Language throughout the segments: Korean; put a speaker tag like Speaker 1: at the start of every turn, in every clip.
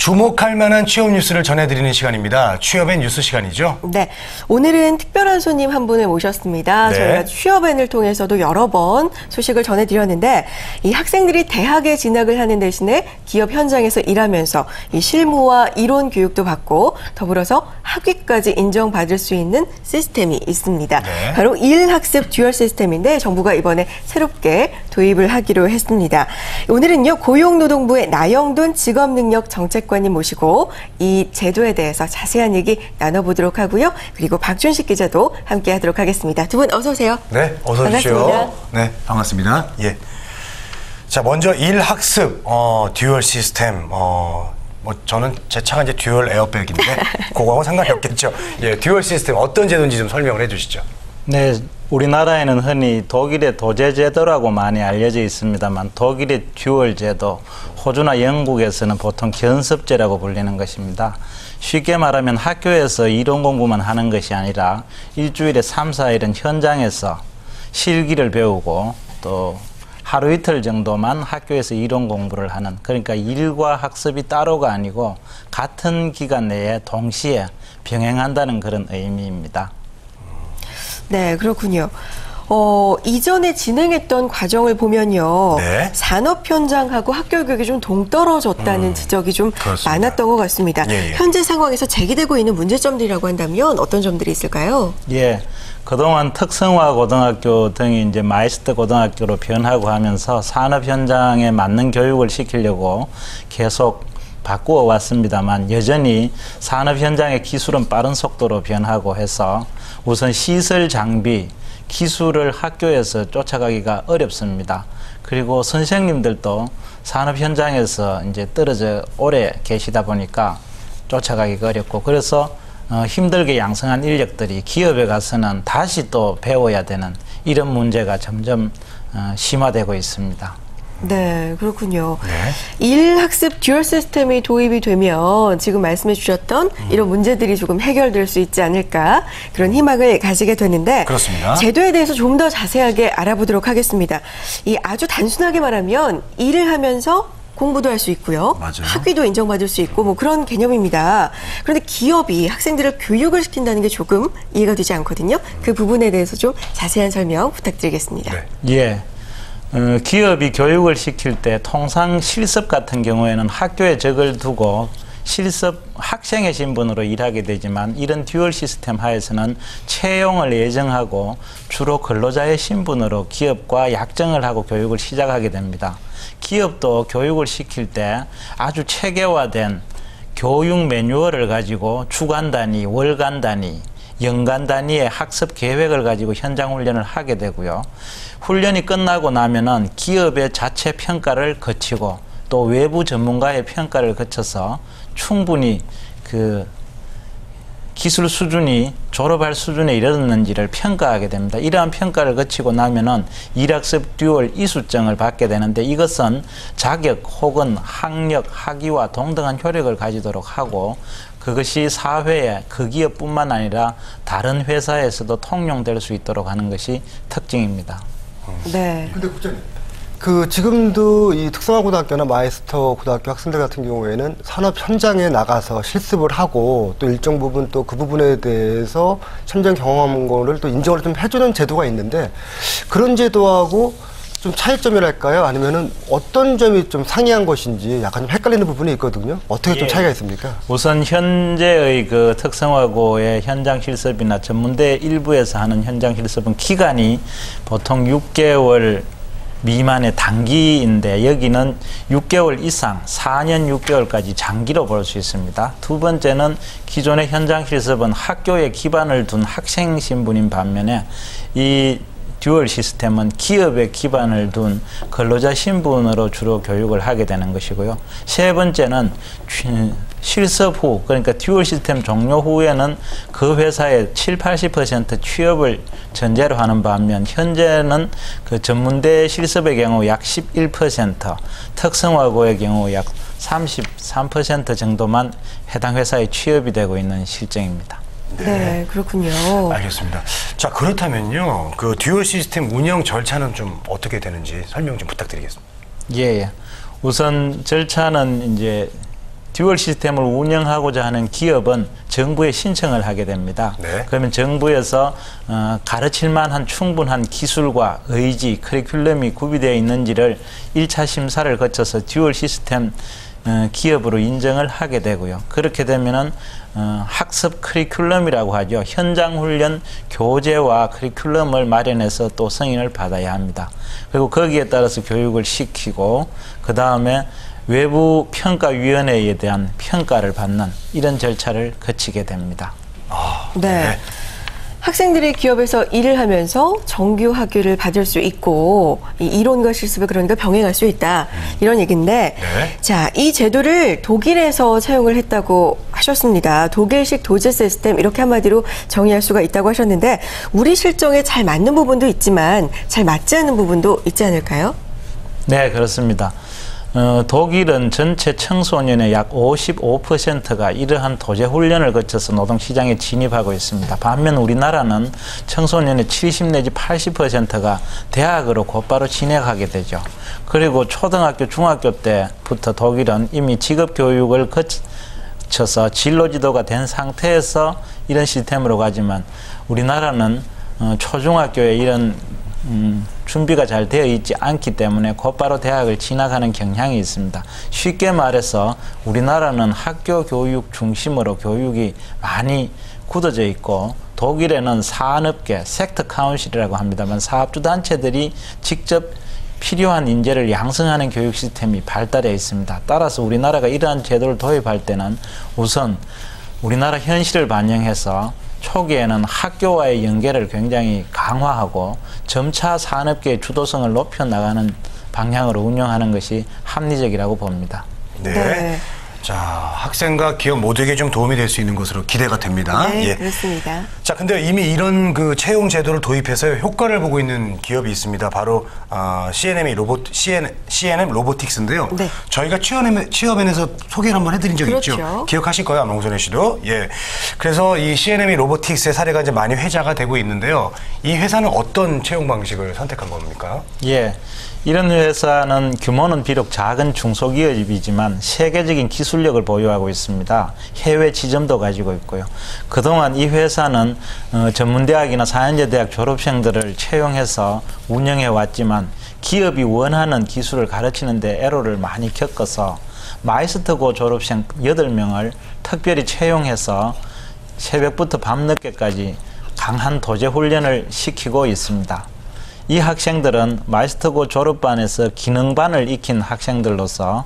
Speaker 1: 주목할 만한 취업 뉴스를 전해드리는 시간입니다. 취업의 뉴스 시간이죠?
Speaker 2: 네. 오늘은 특별한 손님 한 분을 모셨습니다.
Speaker 1: 네.
Speaker 2: 저희가 취업앤을 통해서도 여러 번 소식을 전해드렸는데 이 학생들이 대학에 진학을 하는 대신에 기업 현장에서 일하면서 이 실무와 이론 교육도 받고 더불어서 학위까지 인정받을 수 있는 시스템이 있습니다.
Speaker 1: 네.
Speaker 2: 바로 일학습 듀얼 시스템인데 정부가 이번에 새롭게 도입을 하기로 했습니다. 오늘은요. 고용노동부의 나영돈 직업능력정책관님 모시고 이 제도에 대해서 자세한 얘기 나눠보도록 하고요. 그리고 박준식 기자도 함께하도록 하겠습니다. 두 분 어서 오세요.
Speaker 1: 네, 어서 오십시오.
Speaker 2: 반갑습니다.
Speaker 1: 네, 반갑습니다. 예. 자, 먼저 일학습 듀얼 시스템. 저는 제 차가 이제 듀얼 에어백인데 그거하고 상관이 없겠죠. 예, 듀얼 시스템 어떤 제도인지 좀 설명을 해주시죠.
Speaker 3: 네, 우리나라에는 흔히 독일의 도제 제도라고 많이 알려져 있습니다만 독일의 듀얼 제도, 호주나 영국에서는 보통 견습제라고 불리는 것입니다. 쉽게 말하면 학교에서 이론 공부만 하는 것이 아니라 일주일에 3, 4일은 현장에서 실기를 배우고 또 하루 이틀 정도만 학교에서 이론 공부를 하는, 그러니까 일과 학습이 따로가 아니고 같은 기간 내에 동시에 병행한다는 그런 의미입니다.
Speaker 2: 네, 그렇군요. 이전에 진행했던 과정을 보면요.
Speaker 1: 네.
Speaker 2: 산업 현장하고 학교 교육이 좀 동떨어졌다는 지적이 좀
Speaker 1: 그렇습니다.
Speaker 2: 많았던 것 같습니다.
Speaker 1: 예, 예.
Speaker 2: 현재 상황에서 제기되고 있는 문제점들이라고 한다면 어떤 점들이 있을까요?
Speaker 3: 예, 그동안 특성화 고등학교 등이 이제 마이스터 고등학교로 변하고 하면서 산업 현장에 맞는 교육을 시키려고 계속 바꾸어 왔습니다만 여전히 산업 현장의 기술은 빠른 속도로 변하고 해서 우선 시설 장비, 기술을 학교에서 쫓아가기가 어렵습니다. 그리고 선생님들도 산업 현장에서 이제 떨어져 오래 계시다 보니까 쫓아가기가 어렵고, 그래서 힘들게 양성한 인력들이 기업에 가서는 다시 또 배워야 되는 이런 문제가 점점 심화되고 있습니다.
Speaker 2: 네, 그렇군요.
Speaker 1: 네.
Speaker 2: 일학습 듀얼 시스템이 도입이 되면 지금 말씀해 주셨던 이런 문제들이 조금 해결될 수 있지 않을까 그런 희망을 가지게 되는데
Speaker 1: 그렇습니다.
Speaker 2: 제도에 대해서 좀 더 자세하게 알아보도록 하겠습니다. 이 아주 단순하게 말하면 일을 하면서 공부도 할 수 있고요.
Speaker 1: 맞아요.
Speaker 2: 학위도 인정받을 수 있고 뭐 그런 개념입니다. 그런데 기업이 학생들을 교육을 시킨다는 게 조금 이해가 되지 않거든요. 그 부분에 대해서 좀 자세한 설명 부탁드리겠습니다.
Speaker 1: 네.
Speaker 3: 예. 기업이 교육을 시킬 때 통상 실습 같은 경우에는 학교에 적을 두고 실습 학생의 신분으로 일하게 되지만 이런 듀얼 시스템 하에서는 채용을 예정하고 주로 근로자의 신분으로 기업과 약정을 하고 교육을 시작하게 됩니다. 기업도 교육을 시킬 때 아주 체계화된 교육 매뉴얼을 가지고 주간 단위, 월간 단위, 연간 단위의 학습 계획을 가지고 현장 훈련을 하게 되고요. 훈련이 끝나고 나면은 기업의 자체 평가를 거치고 또 외부 전문가의 평가를 거쳐서 충분히 그 기술 수준이 졸업할 수준에 이르렀는지를 평가하게 됩니다. 이러한 평가를 거치고 나면은 일학습 듀얼 이수증을 받게 되는데 이것은 자격 혹은 학력, 학위와 동등한 효력을 가지도록 하고 그것이 사회에 그 기업뿐만 아니라 다른 회사에서도 통용될 수 있도록 하는 것이 특징입니다.
Speaker 2: 네.
Speaker 4: 근데 국장님, 지금도 이 특성화 고등학교나 마이스터 고등학교 학생들 같은 경우에는 산업 현장에 나가서 실습을 하고 또 일정 부분 또 그 부분에 대해서 현장 경험한 거를 또 인정을 좀 해주는 제도가 있는데 그런 제도하고 좀 차이점이랄까요? 아니면은 어떤 점이 좀 상이한 것인지 약간 좀 헷갈리는 부분이 있거든요. 어떻게 좀 차이가 있습니까?
Speaker 3: 우선 현재의 그 특성화고의 현장 실습이나 전문대 일부에서 하는 현장 실습은 기간이 보통 6개월 미만의 단기인데 여기는 6개월 이상, 4년 6개월까지 장기로 볼 수 있습니다. 두 번째는 기존의 현장 실습은 학교에 기반을 둔 학생 신분인 반면에 이 듀얼 시스템은 기업에 기반을 둔 근로자 신분으로 주로 교육을 하게 되는 것이고요. 세 번째는 실습 후, 그러니까 듀얼 시스템 종료 후에는 그 회사의 70~80% 취업을 전제로 하는 반면 현재는 그 전문대 실습의 경우 약 11%, 특성화고의 경우 약 33% 정도만 해당 회사에 취업이 되고 있는 실정입니다.
Speaker 2: 네, 그렇군요.
Speaker 1: 알겠습니다. 자, 그렇다면요, 그 듀얼 시스템 운영 절차는 좀 어떻게 되는지 설명 좀 부탁드리겠습니다.
Speaker 3: 예. 우선 절차는 이제 듀얼 시스템을 운영하고자 하는 기업은 정부에 신청을 하게 됩니다.
Speaker 1: 네.
Speaker 3: 그러면 정부에서 가르칠 만한 충분한 기술과 의지, 커리큘럼이 구비되어 있는지를 1차 심사를 거쳐서 듀얼 시스템 기업으로 인정을 하게 되고요. 그렇게 되면은 학습 커리큘럼이라고 하죠. 현장 훈련 교재와 커리큘럼을 마련해서 또 승인을 받아야 합니다. 그리고 거기에 따라서 교육을 시키고 그 다음에 외부 평가위원회에 대한 평가를 받는 이런 절차를 거치게 됩니다.
Speaker 2: 네. 학생들이 기업에서 일을 하면서 정규 학위를 받을 수 있고 이 이론과 실습을 그러니까 병행할 수 있다. 이런 얘기인데
Speaker 1: 네.
Speaker 2: 자, 이 제도를 독일에서 사용을 했다고 하셨습니다. 독일식 도제 시스템 이렇게 한마디로 정의할 수가 있다고 하셨는데 우리 실정에 잘 맞는 부분도 있지만 잘 맞지 않는 부분도 있지 않을까요?
Speaker 3: 네, 그렇습니다. 독일은 전체 청소년의 약 55%가 이러한 도제 훈련을 거쳐서 노동시장에 진입하고 있습니다. 반면 우리나라는 청소년의 70 내지 80%가 대학으로 곧바로 진학하게 되죠. 그리고 초등학교, 중학교 때부터 독일은 이미 직업교육을 거쳐서 진로지도가 된 상태에서 이런 시스템으로 가지만 우리나라는 초중학교에 이런 준비가 잘 되어 있지 않기 때문에 곧바로 대학을 진학하는 경향이 있습니다. 쉽게 말해서 우리나라는 학교 교육 중심으로 교육이 많이 굳어져 있고 독일에는 산업계, 섹터 카운실이라고 합니다만 사업주 단체들이 직접 필요한 인재를 양성하는 교육 시스템이 발달해 있습니다. 따라서 우리나라가 이러한 제도를 도입할 때는 우선 우리나라 현실을 반영해서 초기에는 학교와의 연계를 굉장히 강화하고 점차 산업계의 주도성을 높여나가는 방향으로 운영하는 것이 합리적이라고 봅니다.
Speaker 1: 네.
Speaker 2: 네.
Speaker 1: 자, 학생과 기업 모두에게 좀 도움이 될 수 있는 것으로 기대가 됩니다.
Speaker 2: 네,
Speaker 1: 예.
Speaker 2: 그렇습니다.
Speaker 1: 자, 근데 이미 이런 그 채용 제도를 도입해서 효과를 보고 있는 기업이 있습니다. 바로 CNM 로보틱스인데요.
Speaker 2: 네.
Speaker 1: 저희가 취업연에서 소개를 한번 해드린 적이
Speaker 2: 그렇죠.
Speaker 1: 있죠. 기억하실 거예요, 명선혜 씨도. 예. 그래서 이 CNM 로보틱스의 사례가 이제 많이 회자가 되고 있는데요. 이 회사는 어떤 채용 방식을 선택한 겁니까?
Speaker 3: 예. 이런 회사는 규모는 비록 작은 중소기업이지만 세계적인 기술력을 보유하고 있습니다. 해외 지점도 가지고 있고요. 그동안 이 회사는 전문대학이나 4년제 대학 졸업생들을 채용해서 운영해 왔지만 기업이 원하는 기술을 가르치는 데 애로를 많이 겪어서 마이스터고 졸업생 8명을 특별히 채용해서 새벽부터 밤늦게까지 강한 도제 훈련을 시키고 있습니다. 이 학생들은 마이스터고 졸업반에서 기능반을 익힌 학생들로서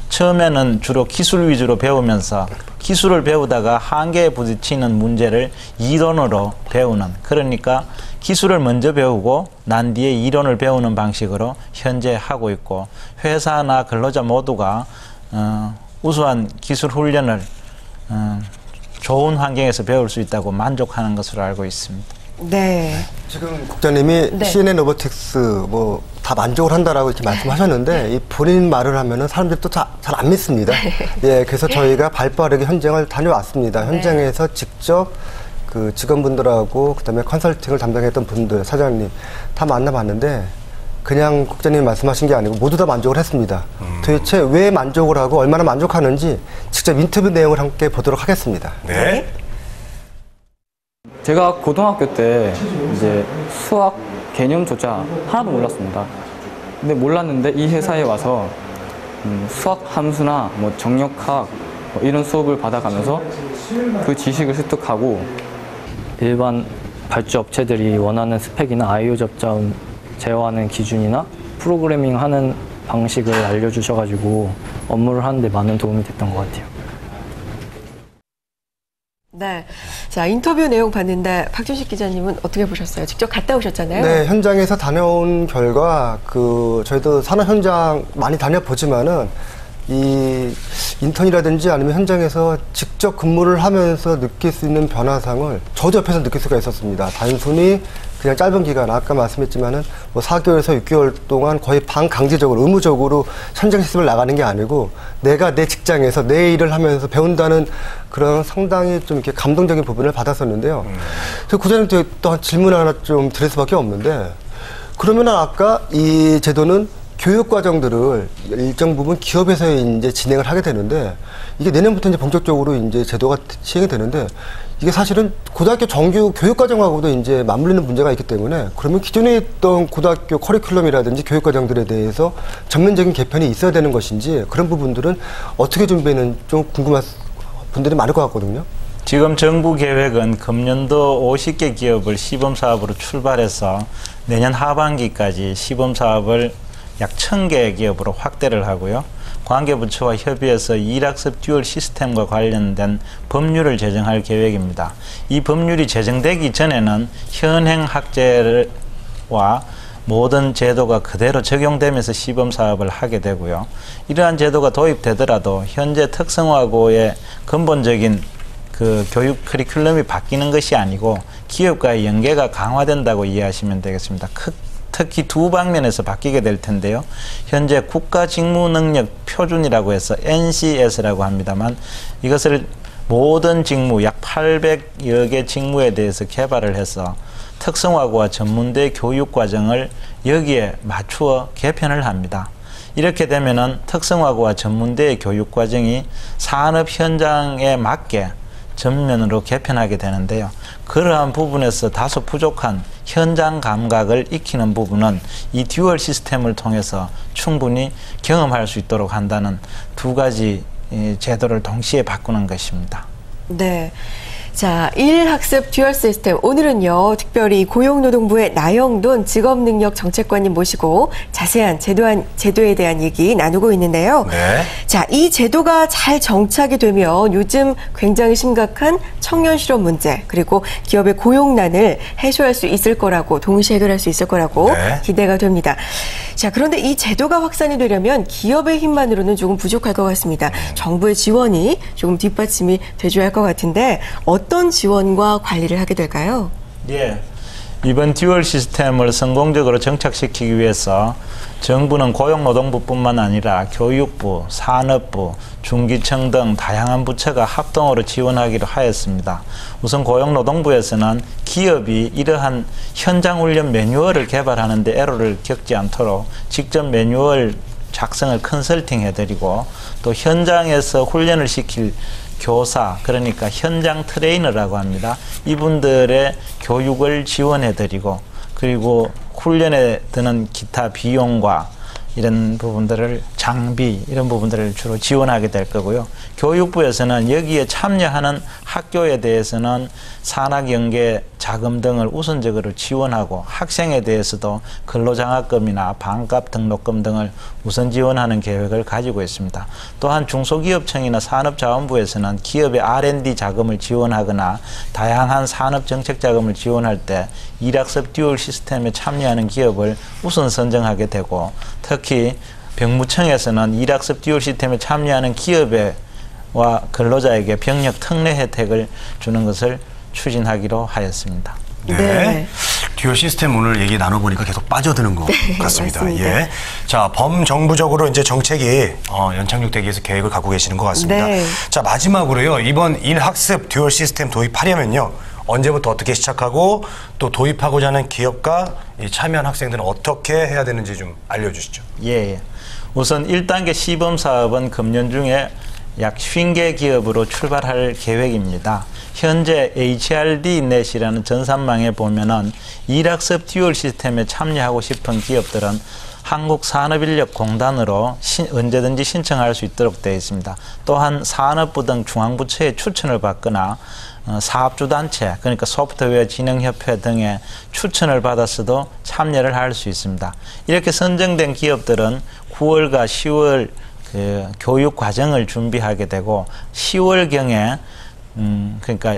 Speaker 3: 처음에는 주로 기술 위주로 배우면서 기술을 배우다가 한계에 부딪히는 문제를 이론으로 배우는, 그러니까 기술을 먼저 배우고 난 뒤에 이론을 배우는 방식으로 현재 하고 있고, 회사나 근로자 모두가 우수한 기술 훈련을 좋은 환경에서 배울 수 있다고 만족하는 것으로 알고 있습니다.
Speaker 2: 네.
Speaker 4: 지금 국장님이
Speaker 2: 네.
Speaker 4: CNN 로보틱스 뭐 다 만족을 한다라고 이렇게 말씀하셨는데 이 본인 말을 하면은 사람들이 또 잘 안 믿습니다. 예, 그래서 저희가 발빠르게 현장을 다녀왔습니다. 현장에서 직접 그 직원분들하고 그다음에 컨설팅을 담당했던 분들, 사장님 다 만나봤는데 그냥 국장님 말씀하신 게 아니고 모두 다 만족을 했습니다. 도대체 왜 만족을 하고 얼마나 만족하는지 직접 인터뷰 내용을 함께 보도록 하겠습니다.
Speaker 1: 네.
Speaker 5: 제가 고등학교 때 이제 수학 개념조차 하나도 몰랐습니다. 근데 몰랐는데 이 회사에 와서 수학 함수나 뭐 정력학 뭐 이런 수업을 받아가면서 그 지식을 습득하고
Speaker 6: 일반 발주 업체들이 원하는 스펙이나 IO 접점 제어하는 기준이나 프로그래밍 하는 방식을 알려주셔가지고 업무를 하는데 많은 도움이 됐던 것 같아요.
Speaker 2: 네. 자, 인터뷰 내용 봤는데 박준식 기자님은 어떻게 보셨어요? 직접 갔다 오셨잖아요.
Speaker 4: 네, 현장에서 다녀온 결과 저희도 산업 현장 많이 다녀보지만은 이 인턴이라든지 아니면 현장에서 직접 근무를 하면서 느낄 수 있는 변화상을 저도 옆에서 느낄 수가 있었습니다. 단순히 그냥 짧은 기간, 아까 말씀했지만은 뭐 4개월에서 6개월 동안 거의 반강제적으로, 의무적으로 현장 실습을 나가는 게 아니고 내가 내 직장에서 내 일을 하면서 배운다는 그런 상당히 좀 이렇게 감동적인 부분을 받았었는데요. 그래서 구자님께 또 질문 하나 좀 드릴 수밖에 없는데, 그러면 아까 이 제도는 교육 과정들을 일정 부분 기업에서 이제 진행을 하게 되는데 이게 내년부터 이제 본격적으로 이제 제도가 시행이 되는데 이게 사실은 고등학교 정규 교육 과정하고도 이제 맞물리는 문제가 있기 때문에 그러면 기존에 있던 고등학교 커리큘럼이라든지 교육 과정들에 대해서 전면적인 개편이 있어야 되는 것인지 그런 부분들은 어떻게 준비는 좀 궁금한 분들이 많을 것 같거든요.
Speaker 3: 지금 정부 계획은 금년도 50개 기업을 시범 사업으로 출발해서 내년 하반기까지 시범 사업을 약 1,000개 기업으로 확대를 하고요. 관계부처와 협의해서 일학습 듀얼 시스템과 관련된 법률을 제정할 계획입니다. 이 법률이 제정되기 전에는 현행 학제와 모든 제도가 그대로 적용되면서 시범 사업을 하게 되고요. 이러한 제도가 도입되더라도 현재 특성화고의 근본적인 그 교육 커리큘럼이 바뀌는 것이 아니고 기업과의 연계가 강화된다고 이해하시면 되겠습니다. 특히 두 방면에서 바뀌게 될 텐데요. 현재 국가직무능력 표준이라고 해서 NCS라고 합니다만 이것을 모든 직무 약 800여 개 직무에 대해서 개발을 해서 특성화고와 전문대 교육 과정을 여기에 맞추어 개편을 합니다. 이렇게 되면은 특성화고와 전문대의 교육 과정이 산업 현장에 맞게 전면으로 개편하게 되는데요. 그러한 부분에서 다소 부족한 현장 감각을 익히는 부분은 이 듀얼 시스템을 통해서 충분히 경험할 수 있도록 한다는 두 가지 제도를 동시에 바꾸는 것입니다.
Speaker 2: 네. 자, 1학습 듀얼 시스템. 오늘은요, 특별히 고용노동부의 나영돈 직업능력정책관님 모시고 자세한 제도에 대한 얘기 나누고 있는데요.
Speaker 1: 네.
Speaker 2: 자, 이 제도가 잘 정착이 되면 요즘 굉장히 심각한 청년 실업 문제, 그리고 기업의 고용난을 해소할 수 있을 거라고, 동시에 해결할 수 있을 거라고
Speaker 1: 네.
Speaker 2: 기대가 됩니다. 자, 그런데 이 제도가 확산이 되려면 기업의 힘만으로는 조금 부족할 것 같습니다. 정부의 지원이 조금 뒷받침이 돼줘야 할 것 같은데 어떤 지원과 관리를 하게 될까요?
Speaker 3: 예. 이번 듀얼 시스템을 성공적으로 정착시키기 위해서 정부는 고용노동부뿐만 아니라 교육부, 산업부, 중기청 등 다양한 부처가 합동으로 지원하기로 하였습니다. 우선 고용노동부에서는 기업이 이러한 현장훈련 매뉴얼을 개발하는 데 애로를 겪지 않도록 직접 매뉴얼 작성을 컨설팅해드리고 또 현장에서 훈련을 시킬 교사, 그러니까 현장 트레이너라고 합니다. 이분들의 교육을 지원해드리고 그리고 훈련에 드는 기타 비용과 이런 부분들을 장비 이런 부분들을 주로 지원하게 될 거고요. 교육부에서는 여기에 참여하는 학교에 대해서는 산학연계 자금 등을 우선적으로 지원하고 학생에 대해서도 근로장학금이나 반값 등록금 등을 우선 지원하는 계획을 가지고 있습니다. 또한 중소기업청이나 산업자원부에서는 기업의 R&D 자금을 지원하거나 다양한 산업정책 자금을 지원할 때 일학습 듀얼 시스템에 참여하는 기업을 우선 선정하게 되고 특히 병무청에서는 일학습 듀얼 시스템에 참여하는 기업과 근로자에게 병력 특례 혜택을 주는 것을 추진하기로 하였습니다.
Speaker 1: 네.
Speaker 2: 네.
Speaker 1: 듀얼 시스템 오늘 얘기 나눠보니까 계속 빠져드는 것 같습니다.
Speaker 2: 맞습니다.
Speaker 1: 예. 자, 범정부적으로 이제 정책이 연착륙되기 위해서 계획을 갖고 계시는 것 같습니다.
Speaker 2: 네.
Speaker 1: 자, 마지막으로요. 이번 1학습 듀얼 시스템 도입하려면요. 언제부터 어떻게 시작하고 또 도입하고자 하는 기업과 이 참여한 학생들은 어떻게 해야 되는지 좀 알려주시죠.
Speaker 3: 예. 우선 1단계 시범 사업은 금년 중에 약 50개 기업으로 출발할 계획입니다. 현재 HRD넷이라는 전산망에 보면은 일학습 듀얼 시스템에 참여하고 싶은 기업들은 한국산업인력공단으로 언제든지 신청할 수 있도록 되어 있습니다. 또한 산업부 등 중앙부처의 추천을 받거나 사업주단체, 그러니까 소프트웨어 진흥협회 등의 추천을 받아서도 참여를 할 수 있습니다. 이렇게 선정된 기업들은 9월과 10월 그 교육 과정을 준비하게 되고 10월경에 그러니까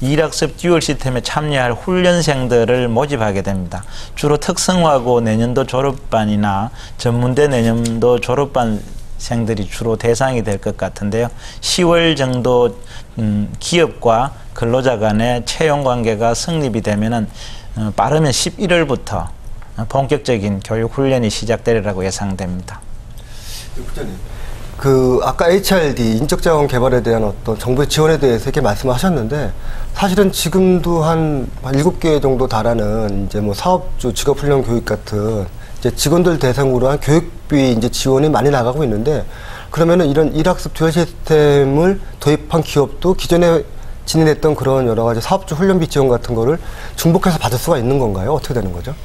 Speaker 3: 일학습 듀얼 시스템에 참여할 훈련생들을 모집하게 됩니다. 주로 특성화고 내년도 졸업반이나 전문대 내년도 졸업반생들이 주로 대상이 될 것 같은데요. 10월 정도 기업과 근로자 간의 채용 관계가 성립이 되면은 빠르면 11월부터 본격적인 교육 훈련이 시작되리라고 예상됩니다.
Speaker 4: 국장님, 아까 HRD 인적자원 개발에 대한 어떤 정부의 지원에 대해서 이렇게 말씀하셨는데 사실은 지금도 한 7개 정도 달하는 이제 뭐 사업주 직업훈련 교육 같은 이제 직원들 대상으로 한 교육 교육비 이제 지원이 많이 나가고 있는데 그러면은 이런 일학습 듀얼 시스템을 도입한 기업도 기존에 진행했던 그런 여러 가지 사업주 훈련비 지원 같은 거를 중복해서 받을 수가 있는 건가요? 어떻게 되는 거죠?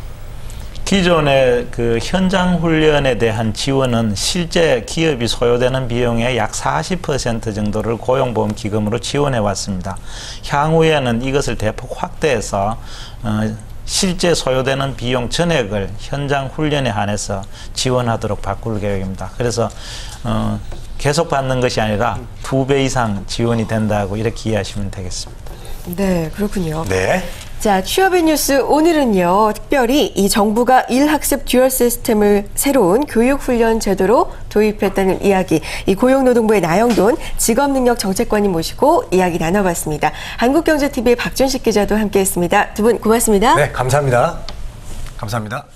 Speaker 3: 기존의 그 현장 훈련에 대한 지원은 실제 기업이 소요되는 비용의 약 40% 정도를 고용보험 기금으로 지원해 왔습니다. 향후에는 이것을 대폭 확대해서 실제 소요되는 비용 전액을 현장 훈련에 한해서 지원하도록 바꿀 계획입니다. 그래서 계속 받는 것이 아니라 2배 이상 지원이 된다고 이렇게 이해하시면 되겠습니다.
Speaker 2: 네, 그렇군요.
Speaker 1: 네.
Speaker 2: 자, 취업의 뉴스 오늘은요, 특별히 이 정부가 일학습 듀얼 시스템을 새로운 교육훈련 제도로 도입했다는 이야기, 이 고용노동부의 나영돈 직업능력정책관님 모시고 이야기 나눠봤습니다. 한국경제TV의 박준식 기자도 함께했습니다. 두 분 고맙습니다.
Speaker 1: 네, 감사합니다. 감사합니다.